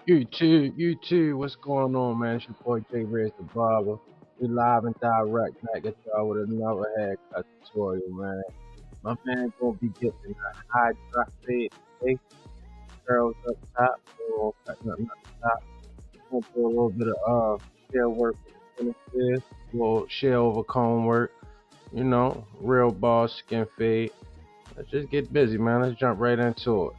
You too, what's going on, man? It's your boy J Rez the Barber. We live and direct back at y'all with another haircut tutorial, man. My man gonna be getting a high drop fade today, curls up top, or cutting up the top. Gonna do a little bit of shear work with the finishes, a little shear over comb work, real ball skin fade. Let's just get busy, man. Let's jump right into it.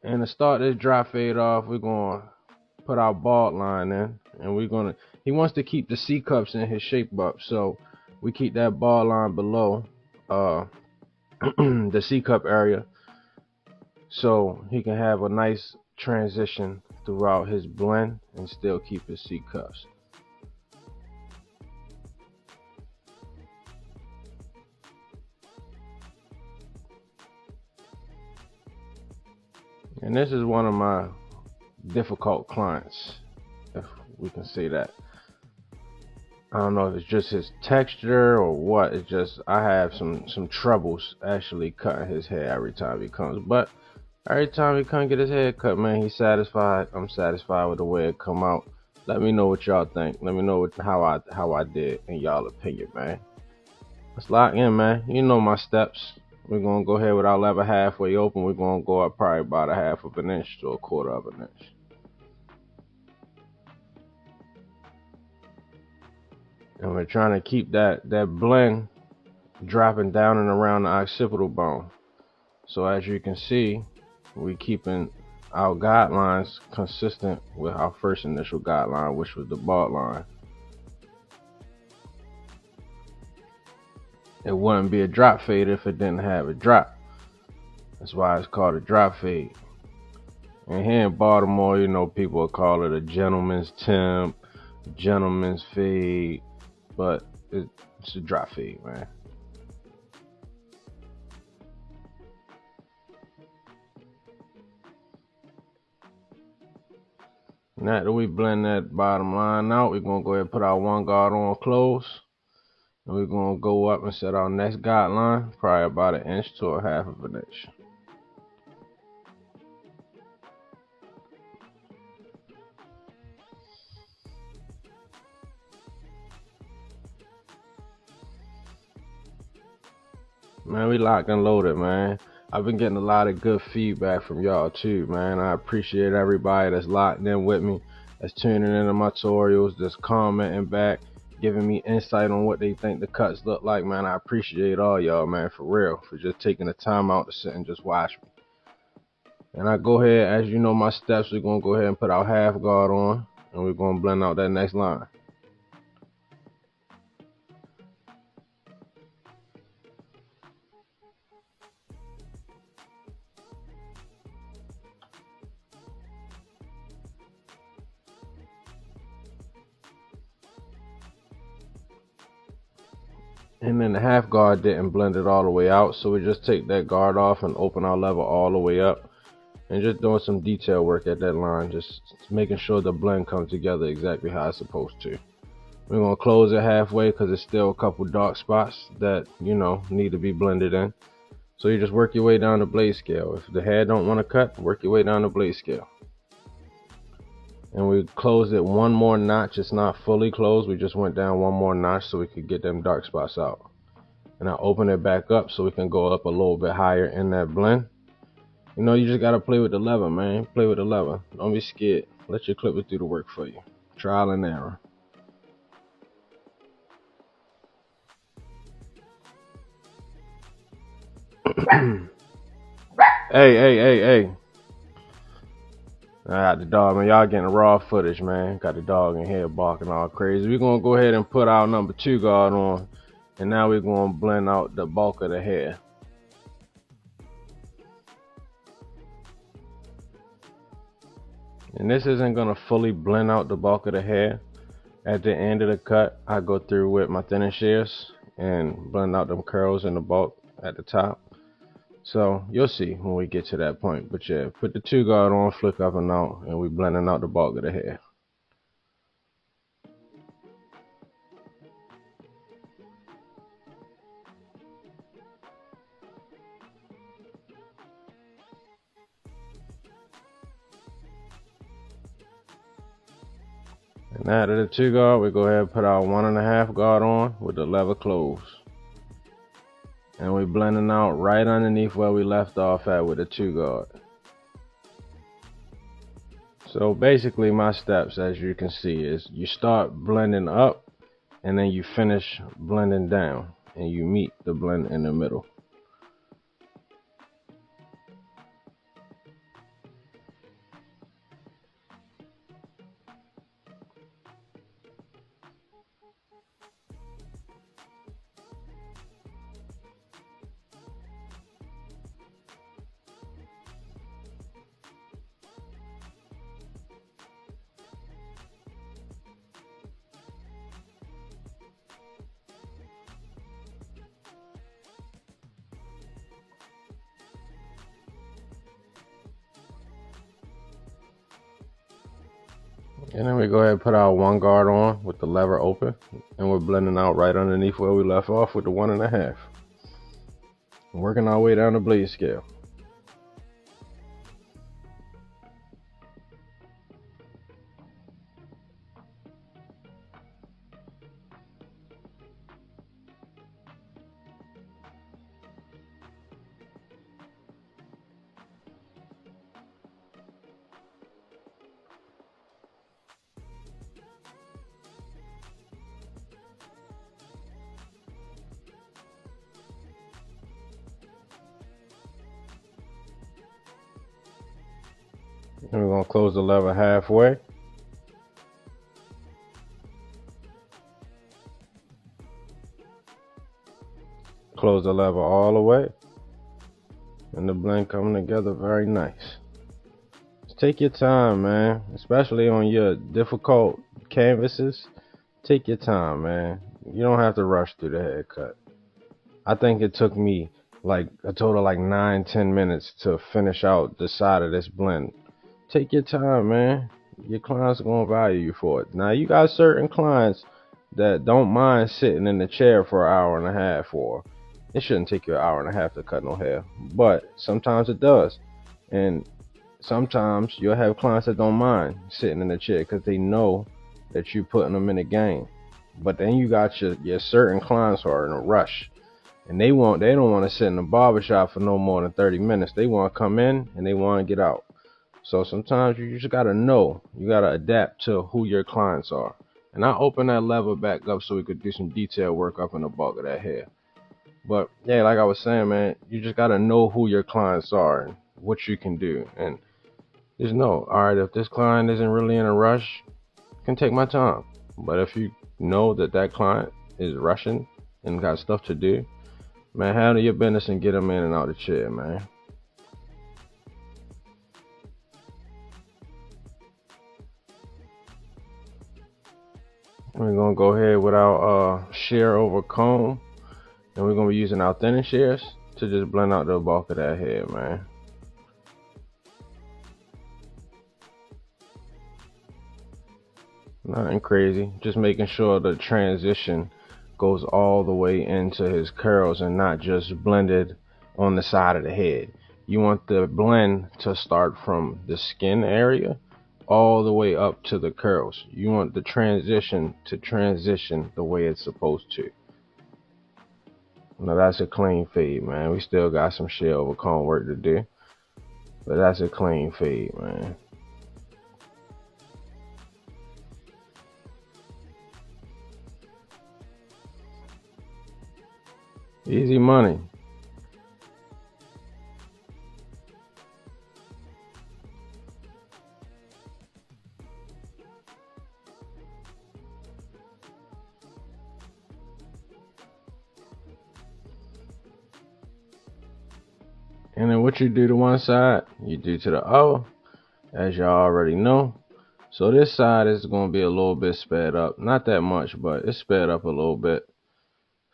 And to start this dry fade off, we're gonna put our bald line in, and he wants to keep the C cups in his shape up, so we keep that bald line below uh the C cup area, so he can have a nice transition throughout his blend and still keep his C cups. And this is one of my difficult clients, if we can say that. I don't know if it's just his texture or what. It's just I have some troubles actually cutting his hair every time he comes. But every time he come get his hair cut, man, he's satisfied. I'm satisfied with the way it come out. Let me know what y'all think. Let me know how I did in y'all opinion, man. Let's lock in, man. You know my steps. We're gonna go ahead with our lever halfway open. We're gonna go up probably about a half of an inch to a quarter of an inch. And we're trying to keep that blend dropping down and around the occipital bone. So as you can see, we keeping our guidelines consistent with our first initial guideline, which was the bald line. It wouldn't be a drop fade if it didn't have a drop. That's why it's called a drop fade. And here in Baltimore, people will call it a gentleman's temp, gentleman's fade, but it's a drop fade, man. Now that we blend that bottom line out, we're gonna go ahead and put our one guard on close. And we're gonna go up and set our next guideline, probably about an inch to a half of an inch. Man, we locked and loaded, man. I've been getting a lot of good feedback from y'all too, man. I appreciate everybody that's locked in with me, that's tuning into my tutorials, that's commenting back, giving me insight on what they think the cuts look like, man. I appreciate all y'all, man, for real, for just taking the time out to sit and just watch me. And I go ahead, as you know my steps, we're gonna go ahead and put our half guard on, and we're gonna blend out that next line. And then the half guard didn't blend it all the way out, so we just take that guard off and open our lever all the way up, and just doing some detail work at that line, just making sure the blend comes together exactly how it's supposed to. We're gonna close it halfway because there's still a couple dark spots that need to be blended in. So you just work your way down the blade scale. If the hair don't want to cut, work your way down the blade scale. And we closed it one more notch. It's not fully closed. We just went down one more notch so we could get them dark spots out. And I open it back up so we can go up a little bit higher in that blend. You just gotta play with the lever, man. Play with the lever. Don't be scared. Let your clipper do the work for you. Trial and error. Hey. I got the dog, man. Y'all getting raw footage, man. Got the dog in here barking all crazy. We're gonna go ahead and put our number 2 guard on. And now we're gonna blend out the bulk of the hair. And this isn't gonna fully blend out the bulk of the hair. At the end of the cut, I go through with my thinning shears and blend out them curls in the bulk at the top. So you'll see when we get to that point. But yeah, put the 2 guard on, flick up and out, and we blending out the bulk of the hair. And out of the 2 guard, we go ahead and put our 1.5 guard on with the lever closed. And we're blending out right underneath where we left off at with the 2 guard. So basically my steps, as you can see, is you start blending up and then you finish blending down and you meet the blend in the middle. And then we go ahead and put our 1 guard on with the lever open, and we're blending out right underneath where we left off with the 1.5. Working our way down the blade scale. And we're going to close the lever halfway. Close the lever all the way. And the blend coming together very nice. Just take your time, man. Especially on your difficult canvases. Take your time, man. You don't have to rush through the haircut. I think it took me like a total like 9-10 minutes to finish out the side of this blend. Take your time, man. Your clients are gonna value you for it. Now you got certain clients that don't mind sitting in the chair for an hour and a half, or it shouldn't take you an hour and a half to cut no hair, but sometimes it does. And sometimes you'll have clients that don't mind sitting in the chair because they know that you're putting them in a game. But then you got your certain clients who are in a rush, and they don't want to sit in the barbershop for no more than 30 minutes. They want to come in and they want to get out. So sometimes you just gotta know, you gotta adapt to who your clients are. And I open that lever back up so we could do some detail work up in the bulk of that hair. But yeah, like I was saying, man, you just gotta know who your clients are and what you can do. And just know, all right, if this client isn't really in a rush, I can take my time. But if you know that client is rushing and got stuff to do, man, handle your business and get them in and out of the chair, man. We're gonna go ahead with our shear over comb, and we're gonna be using our thinning shears to just blend out the bulk of that hair, man. Nothing crazy, just making sure the transition goes all the way into his curls and not just blended on the side of the head. You want the blend to start from the skin area all the way up to the curls. You want the transition to transition the way it's supposed to. Now that's a clean fade, man. We still got some shear over comb work to do, but that's a clean fade, man. Easy money. And then what you do to one side, you do to the other, as y'all already know. So this side is going to be a little bit sped up. Not that much, but it's sped up a little bit.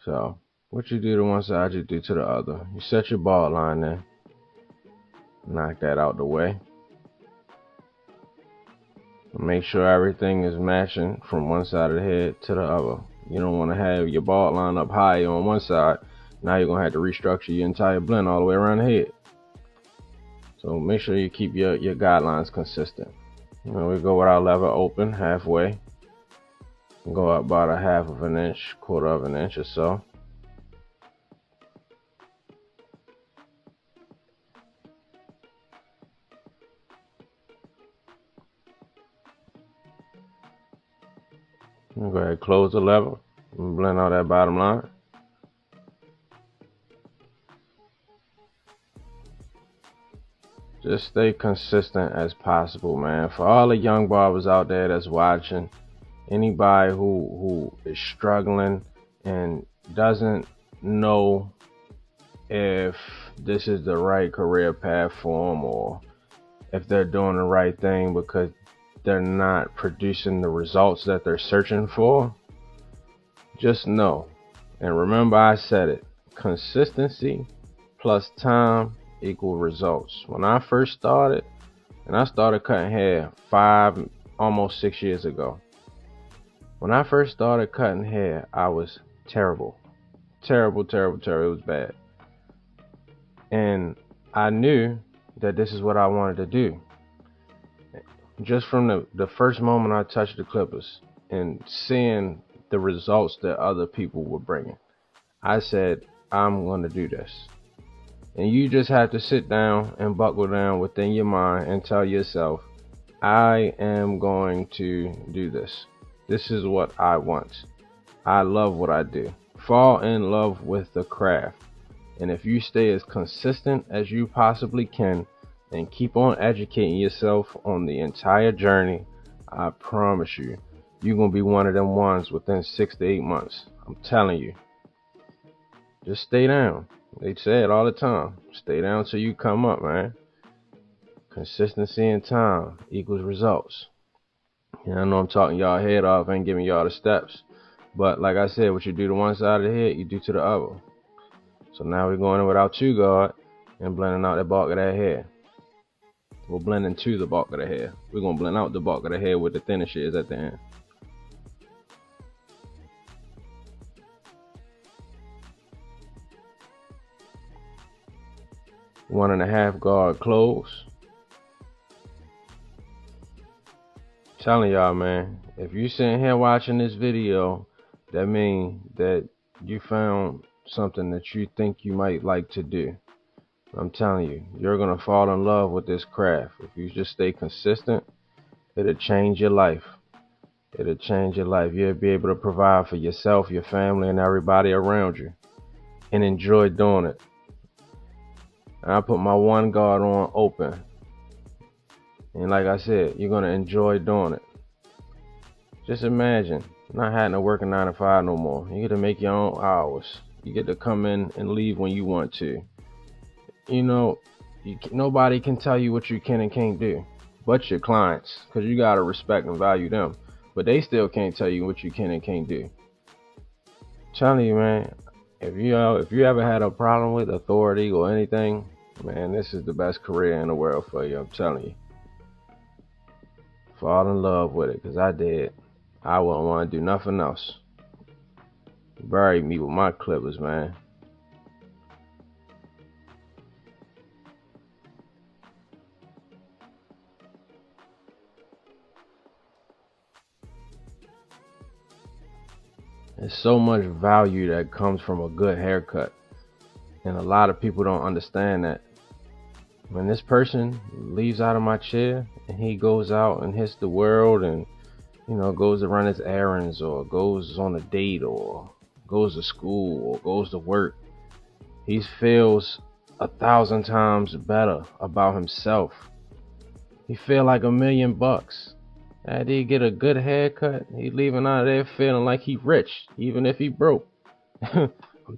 So what you do to one side, you do to the other. You set your bald line there. Knock that out the way. Make sure everything is matching from one side of the head to the other. You don't want to have your bald line up high on one side. Now you're going to have to restructure your entire blend all the way around the head. So make sure you keep your guidelines consistent. And we go with our lever open halfway. Go up about a half of an inch, quarter of an inch or so. Go ahead, close the level and blend out that bottom line. Just stay consistent as possible, man. For all the young barbers out there that's watching, anybody who is struggling and doesn't know if this is the right career path for them, or if they're doing the right thing because they're not producing the results that they're searching for, just know, and remember I said it, consistency plus time equal results. When I first started, and I started cutting hair almost 6 years ago. When I first started cutting hair, I was terrible. Terrible. It was bad. And I knew that this is what I wanted to do. Just from the first moment I touched the clippers and seeing the results that other people were bringing, I said, I'm going to do this. And you just have to sit down and buckle down within your mind and tell yourself, I am going to do this. This is what I want. I love what I do. Fall in love with the craft. And if you stay as consistent as you possibly can and keep on educating yourself on the entire journey, I promise you, you're going to be one of them ones within 6 to 8 months. I'm telling you. Just stay down. They say it all the time. Stay down till you come up, man. Consistency and time equals results. And I know I'm talking y'all head off, ain't giving y'all the steps. But like I said, what you do to one side of the head, you do to the other. So now we're going in with our 2-guard and blending out the bulk of that hair. We're blending to the bulk of the hair. We're going to blend out the bulk of the hair with the thinner shears at the end. One and a half guard close. Telling y'all, man, if you sitting here watching this video, that means that you found something that you think you might like to do. I'm telling you, you're gonna fall in love with this craft. If you just stay consistent, it'll change your life. It'll change your life. You'll be able to provide for yourself, your family, and everybody around you, and enjoy doing it. And I put my 1 guard on open. And like I said, you're going to enjoy doing it. Just imagine not having to work a 9 to 5 no more. You get to make your own hours. You get to come in and leave when you want to. You know, nobody can tell you what you can and can't do but your clients, because you got to respect and value them. But they still can't tell you what you can and can't do. I'm telling you, man, if you ever had a problem with authority or anything, man, this is the best career in the world for you. I'm telling you. Fall in love with it, because I did. I wouldn't want to do nothing else. Bury me with my clippers, man. There's so much value that comes from a good haircut, and a lot of people don't understand that. When this person leaves out of my chair and he goes out and hits the world and, you know, goes to run his errands or goes on a date or goes to school or goes to work, he feels 1,000 times better about himself. He feel like $1,000,000. After he get a good haircut, he leaving out of there feeling like he rich, even if he broke. I'm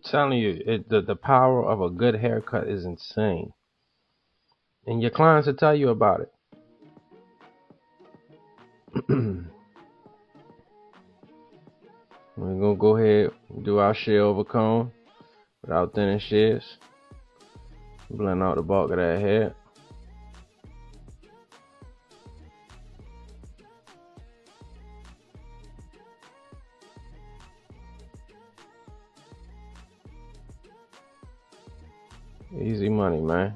telling you, the power of a good haircut is insane. And your clients will tell you about it. We're going to go ahead and do our shear over comb without thinning shears. Blend out the bulk of that hair. Easy money, man.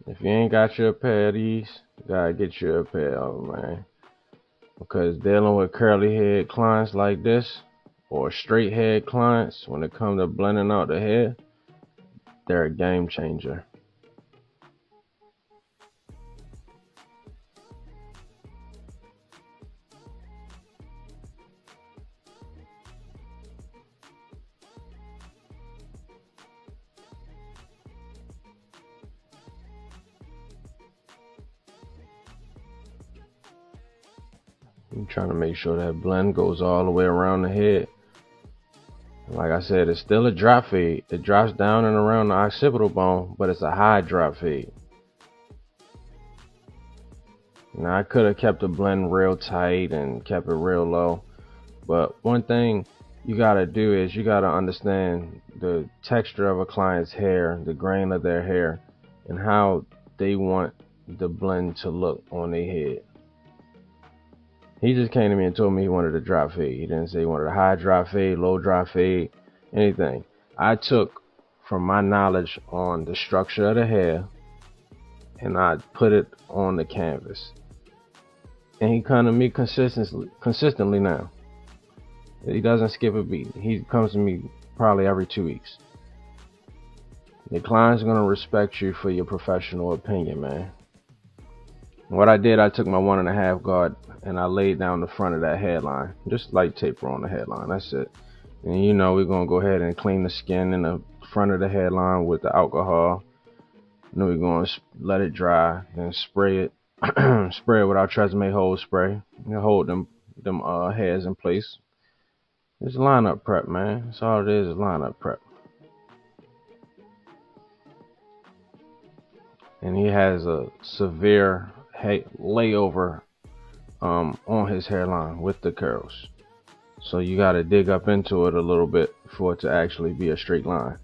If you ain't got you a pair of these, you gotta get you a pair of them, man. because dealing with curly head clients like this or straight head clients, when it comes to blending out the hair, they're a game changer. I'm trying to make sure that blend goes all the way around the head. Like I said, it's still a drop fade. It drops down and around the occipital bone, but it's a high drop fade. Now I could have kept the blend real tight and kept it real low, but one thing you gotta do is you gotta understand the texture of a client's hair, the grain of their hair, and how they want the blend to look on their head. He just came to me and told me he wanted a drop fade. He didn't say he wanted a high drop fade, low drop fade, anything. I took from my knowledge on the structure of the hair and I put it on the canvas. And he comes to me consistently now. He doesn't skip a beat. He comes to me probably every 2 weeks. The client's gonna respect you for your professional opinion, man. What I did, I took my 1.5 guard and I laid down the front of that hairline. Just light taper on the hairline, that's it. And you know we're gonna go ahead and clean the skin in the front of the hairline with the alcohol. And then we're gonna let it dry and spray it. Spray it with our Tresemme hold spray. And hold them hairs in place. It's lineup prep, man. That's all it is lineup prep. And he has a severe layover on his hairline with the curls. So you got to dig up into it a little bit for it to actually be a straight line.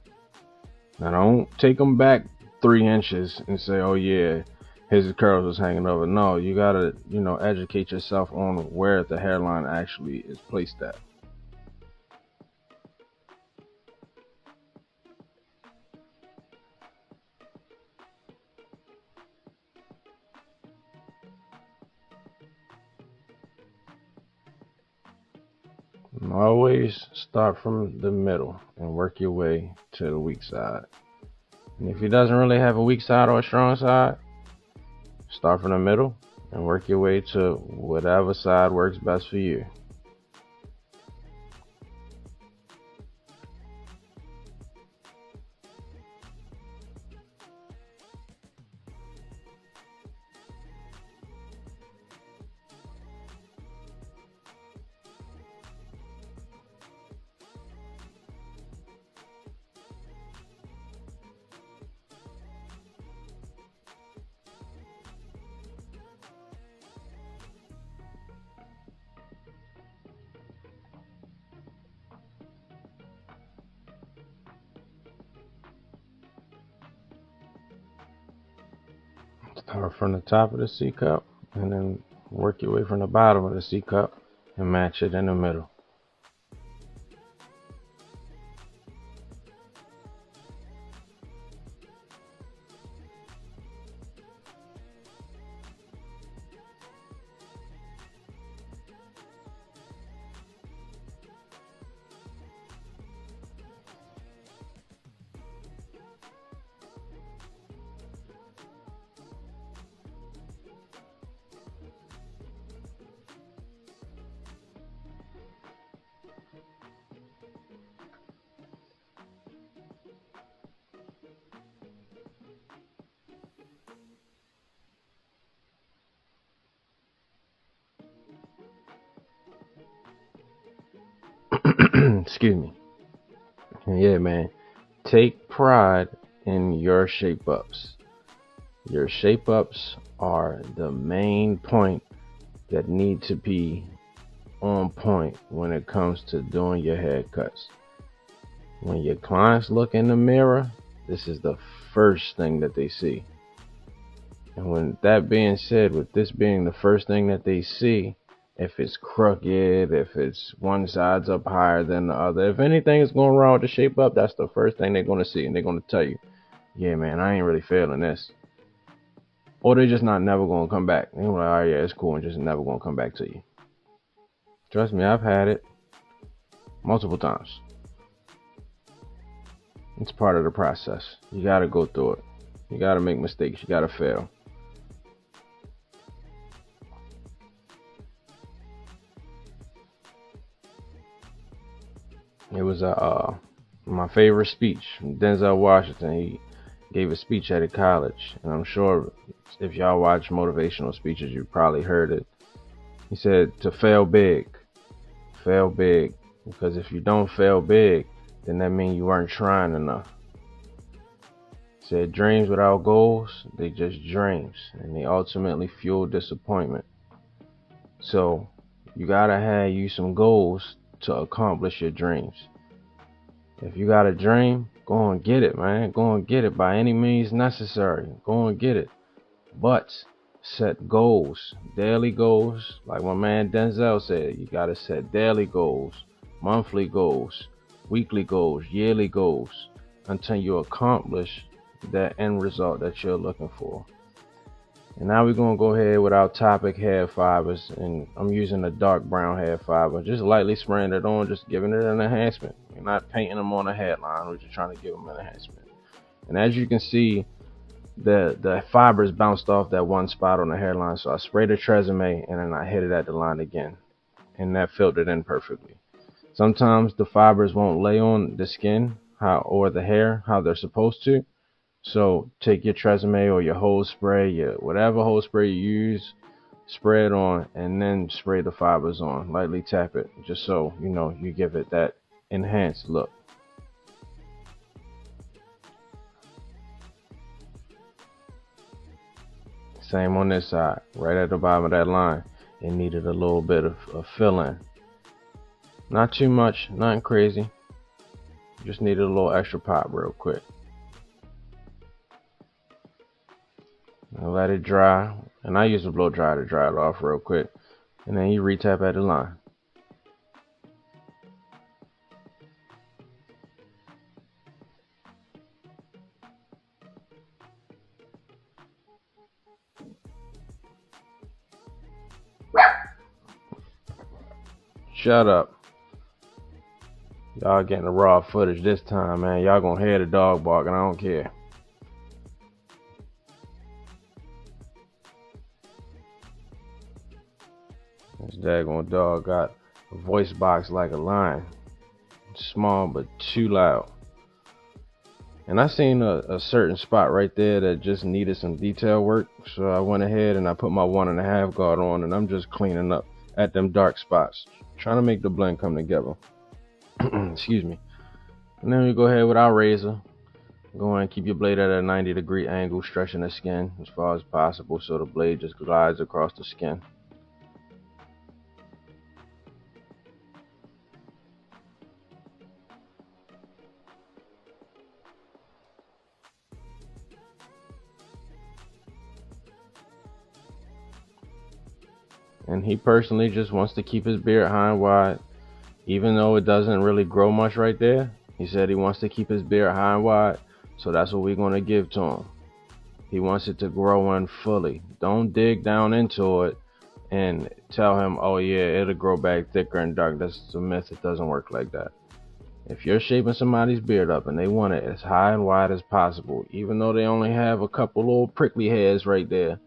Now don't take them back 3 inches and say, oh yeah, his curls was hanging over. No, you got to, educate yourself on where the hairline actually is placed at. Always start from the middle and work your way to the weak side. And if he doesn't really have a weak side or a strong side, start from the middle and work your way to whatever side works best for you. Start from the top of the C cup and then work your way from the bottom of the C cup and match it in the middle. Excuse me. And yeah, man, take pride in your shape ups. Your shape ups are the main point that need to be on point when it comes to doing your haircuts. When your clients look in the mirror, this is the first thing that they see. And when that being said, with this being the first thing that they see, if it's crooked, if it's one side's up higher than the other, if anything is going wrong with the shape up, that's the first thing they're going to see. And they're going to tell you, yeah, man, I ain't really feeling this. Or they're just never going to come back. They're like, oh, yeah, it's cool, and just never going to come back to you. Trust me, I've had it multiple times. It's part of the process. You gotta go through it. You gotta make mistakes. You gotta fail. It was my favorite speech. Denzel Washington. He gave a speech at a college, and I'm sure if y'all watch motivational speeches, you probably heard it. He said to fail big, because if you don't fail big, then that means you weren't trying enough. He said dreams without goals, they just dreams, and they ultimately fuel disappointment. So you gotta have you some goals to accomplish your dreams. If you got a dream, go and get it, man. Go and get it by any means necessary. Go and get it. But set goals, daily goals. Like my man Denzel said, you gotta set daily goals, monthly goals, weekly goals, yearly goals, until you accomplish that end result that you're looking for. And now we're gonna go ahead with our topic, hair fibers, and I'm using a dark brown hair fiber, just lightly spraying it on, just giving it an enhancement. We're not painting them on a headline, we're just trying to give them an enhancement. And as you can see, the fibers bounced off that one spot on the hairline, so I sprayed the Tresemme and then I hit it at the line again, and that filled it in perfectly. Sometimes the fibers won't lay on the skin or the hair how they're supposed to. So take your Tresemme or your hose spray, whatever hose spray you use, spray it on, and then spray the fibers on. Lightly tap it, just so you know you give it that enhanced look. Same on this side, right at the bottom of that line. It needed a little bit of fill-in. Not too much, nothing crazy. Just needed a little extra pop real quick. And let it dry, and I use a blow dryer to dry it off real quick, and then you retap at the line. Shut up. Y'all getting the raw footage this time, man. Y'all gonna hear the dog barking, I don't care. This daggone dog got a voice box like a lion. Small but too loud. And I seen a certain spot right there that just needed some detail work, so I went ahead and I put my 1.5 guard on, and I'm just cleaning up at them dark spots, trying to make the blend come together. Excuse me. And then we go ahead with our razor. Go ahead and keep your blade at a 90-degree angle, stretching the skin as far as possible so the blade just glides across the skin. And he personally just wants to keep his beard high and wide, even though it doesn't really grow much right there. He said he wants to keep his beard high and wide, so that's what we're going to give to him. He wants it to grow in fully. Don't dig down into it and tell him, oh yeah, it'll grow back thicker and dark. That's a myth. It doesn't work like that. If you're shaping somebody's beard up and they want it as high and wide as possible, even though they only have a couple little prickly hairs right there,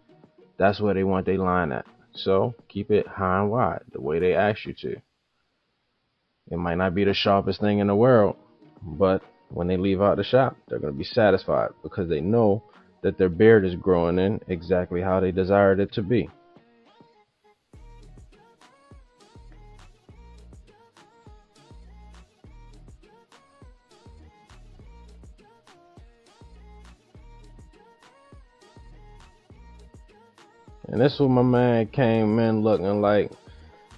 that's where they want their line at. So keep it high and wide the way they ask you to. It might not be the sharpest thing in the world, but when they leave out the shop, they're going to be satisfied because they know that their beard is growing in exactly how they desired it to be. And this is what my man came in looking like.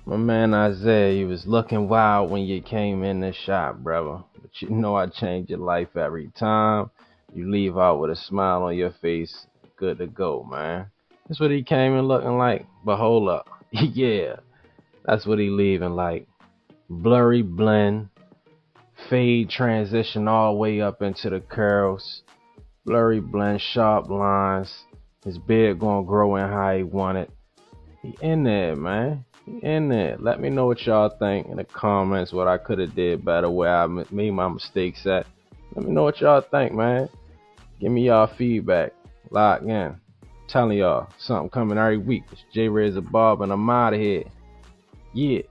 My man Isaiah, you was looking wild when you came in the shop, brother. But you know I change your life every time. You leave out with a smile on your face. Good to go, man. That's what he came in looking like. But hold up. Yeah, that's what he leaving like. Blurry blend. Fade transition all the way up into the curls. Blurry blend, sharp lines. His beard gonna grow in how he want it. He in there, man. in there. Let me know what y'all think in the comments, what I could have did better, where I made my mistakes at. Let me know what y'all think, man. Give me y'all feedback. Lock in. Telling y'all something coming every week. It's J Razor Barber and I'm out of here. Yeah.